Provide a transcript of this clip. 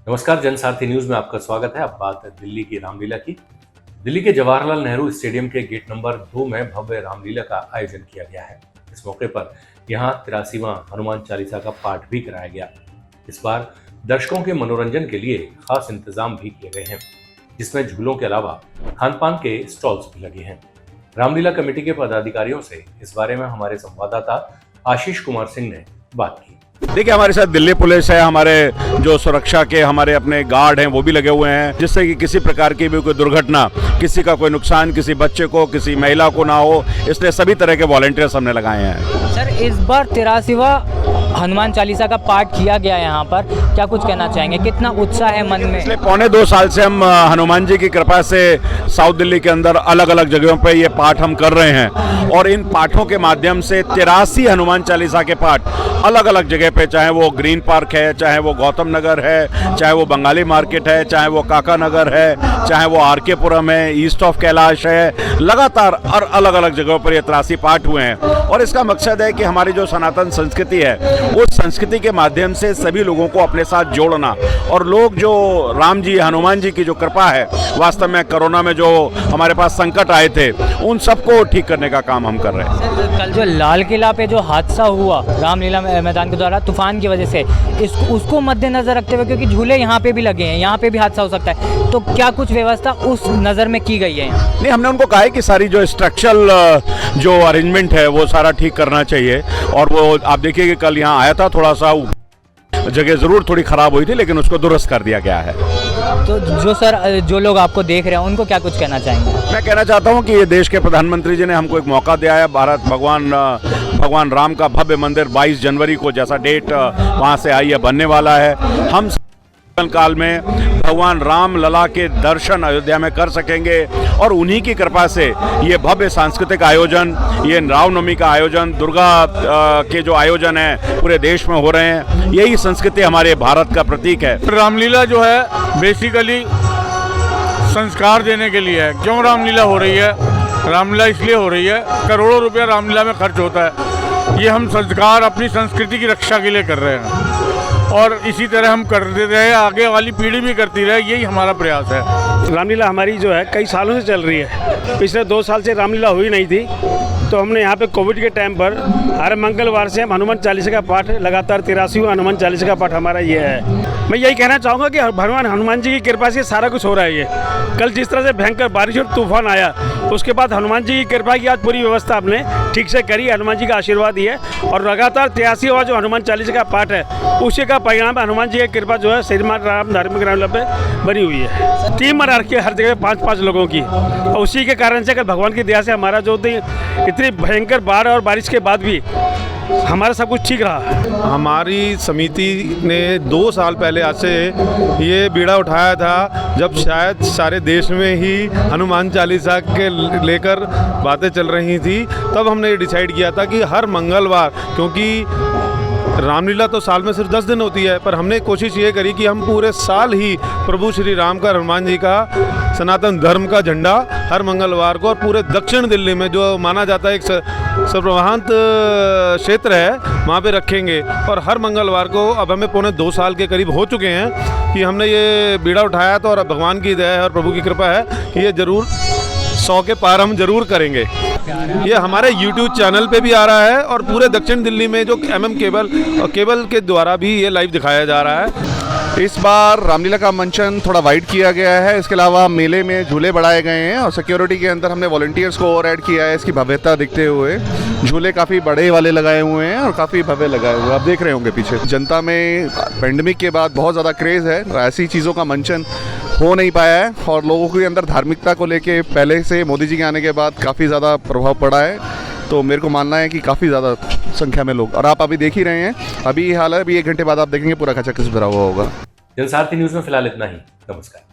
नमस्कार, जनसारथी न्यूज में आपका स्वागत है। अब बात है दिल्ली की रामलीला की। दिल्ली के जवाहरलाल नेहरू स्टेडियम के गेट नंबर 2 में भव्य रामलीला का आयोजन किया गया है। इस मौके पर यहां 83वां हनुमान चालीसा का पाठ भी कराया गया। इस बार दर्शकों के मनोरंजन के लिए खास इंतजाम भी किए गए हैं, जिसमें झूलों के अलावा खान पान के स्टॉल्स भी लगे हैं। रामलीला कमेटी के पदाधिकारियों से इस बारे में हमारे संवाददाता आशीष कुमार सिंह ने बात की। देखिए, हमारे साथ दिल्ली पुलिस है, हमारे जो सुरक्षा के हमारे अपने गार्ड हैं वो भी लगे हुए हैं, जिससे कि किसी प्रकार की भी कोई दुर्घटना, किसी का कोई नुकसान, किसी बच्चे को, किसी महिला को ना हो, इसलिए सभी तरह के वॉलंटियर्स हमने लगाए हैं। सर, इस बार 83वां हनुमान चालीसा का पाठ किया गया है यहाँ पर, क्या कुछ कहना चाहेंगे? कितना उत्साह है मन में? पिछले 1.25 साल से हम हनुमान जी की कृपा से साउथ दिल्ली के अंदर अलग अलग जगहों पे ये पाठ हम कर रहे हैं, और इन पाठों के माध्यम से 83 हनुमान चालीसा के पाठ अलग अलग जगह पे, चाहे वो ग्रीन पार्क है, चाहे वो गौतम नगर है, चाहे वो बंगाली मार्केट है, चाहे वो काका नगर है, चाहे वो आरके पुरम है, ईस्ट ऑफ कैलाश है, लगातार और अलग अलग जगहों पर ये 83 पाठ हुए हैं। और इसका मकसद है कि हमारी जो सनातन संस्कृति है, उस संस्कृति के माध्यम से सभी लोगों को अपने साथ जोड़ना, और लोग जो राम जी, हनुमान जी की जो कृपा है, वास्तव में कोरोना में जो हमारे पास संकट आए थे, उन सबको ठीक करने का काम हम कर रहे हैं। सर, कल जो लाल किला पे जो हादसा हुआ रामलीला मैदान के द्वारा तूफान की वजह से, उसको मद्देनजर रखते हुए, क्योंकि झूले यहाँ पे भी लगे हैं, यहाँ पे भी हादसा हो सकता है, तो क्या कुछ व्यवस्था उस नज़र में की गई है? नहीं, हमने उनको कहा है कि सारी जो स्ट्रक्चरल जो अरेंजमेंट है वो सारा ठीक करना चाहिए। और वो आप देखिए कि कल यहाँ आया था, थोड़ा सा जगह ज़रूर थोड़ी ख़राब हुई थी, लेकिन उसको दुरुस्त कर दिया गया है। तो जो लोग आपको देख रहे हैं उनको क्या कुछ कहना चाहेंगे? मैं कहना चाहता हूं कि ये देश के प्रधानमंत्री जी ने हमको एक मौका दिया है। भगवान राम का भव्य मंदिर 22 जनवरी को, जैसा डेट वहां से आई है, बनने वाला है। हम काल में भगवान राम लला के दर्शन अयोध्या में कर सकेंगे, और उन्हीं की कृपा से ये भव्य सांस्कृतिक आयोजन, ये रामनवमी का आयोजन, दुर्गा के जो आयोजन है पूरे देश में हो रहे हैं, यही संस्कृति हमारे भारत का प्रतीक है। रामलीला जो है बेसिकली संस्कार देने के लिए है। क्यों रामलीला हो रही है? रामलीला इसलिए हो रही है, करोड़ों रुपया रामलीला में खर्च होता है। ये हम संस्कार अपनी संस्कृति की रक्षा के लिए कर रहे हैं, और इसी तरह हम करते रहे, आगे वाली पीढ़ी भी करती रहे, यही हमारा प्रयास है। रामलीला हमारी जो है कई सालों से चल रही है। पिछले 2 साल से रामलीला हुई नहीं थी, तो हमने यहाँ पे कोविड के टाइम पर हर मंगलवार से हम हनुमान चालीसा का पाठ, लगातार 83वां हनुमान चालीसा का पाठ हमारा ये है। मैं यही कहना चाहूँगा कि भगवान हनुमान जी की कृपा से सारा कुछ हो रहा है। ये कल जिस तरह से भयंकर बारिश और तूफान आया, उसके बाद हनुमान जी की कृपा की आज पूरी व्यवस्था आपने ठीक से करी, हनुमान जी का आशीर्वाद ही है। और लगातार 83वां जो हनुमान चालीसा का पाठ है, उसी का परिणाम हनुमान जी की कृपा जो है श्रीमान राम धार्मिक रामलीला पे बनी हुई है। टीम बना रखी है हर जगह 5-5 लोगों की, और उसी के कारण से कल भगवान की दया से हमारा जो इतनी भयंकर बाढ़ और बारिश के बाद भी हमारा सब कुछ ठीक रहा। हमारी समिति ने 2 साल पहले आज से ये बीड़ा उठाया था, जब शायद सारे देश में ही हनुमान चालीसा के लेकर बातें चल रही थी। तब हमने ये डिसाइड किया था कि हर मंगलवार, क्योंकि रामलीला तो साल में सिर्फ 10 दिन होती है, पर हमने कोशिश ये करी कि हम पूरे साल ही प्रभु श्री राम का, हनुमान जी का, सनातन धर्म का झंडा हर मंगलवार को, और पूरे दक्षिण दिल्ली में जो माना जाता है एक सर्वप्रवाहंत क्षेत्र है, वहाँ पे रखेंगे। और हर मंगलवार को अब हमें 2.25 साल के करीब हो चुके हैं कि हमने ये बीड़ा उठाया था, और अब भगवान की दया है और प्रभु की कृपा है कि ये ज़रूर 100 के पार हम जरूर करेंगे। ये हमारे YouTube चैनल पे भी आ रहा है, और पूरे दक्षिण दिल्ली में जो MM केबल के द्वारा भी ये लाइव दिखाया जा रहा है। इस बार रामलीला का मंचन थोड़ा वाइड किया गया है। इसके अलावा मेले में झूले बढ़ाए गए हैं, और सिक्योरिटी के अंदर हमने वॉलंटियर्स को और ऐड किया है इसकी भव्यता दिखते हुए। झूले काफ़ी बड़े वाले लगाए हुए हैं और काफ़ी भव्य लगाए हुए हैं, आप देख रहे होंगे पीछे। जनता में पेंडेमिक के बाद बहुत ज़्यादा क्रेज़ है, ऐसी चीज़ों का मंचन हो नहीं पाया है, और लोगों के अंदर धार्मिकता को लेके पहले से मोदी जी के आने के बाद काफ़ी ज़्यादा प्रभाव पड़ा है। तो मेरे को मानना है कि काफ़ी ज़्यादा संख्या में लोग, और आप अभी देख ही रहे हैं, अभी हाल है, अभी 1 घंटे बाद आप देखेंगे पूरा खचा खच भरा हुआ होगा। जनसारथी न्यूज में फिलहाल इतना ही। नमस्कार।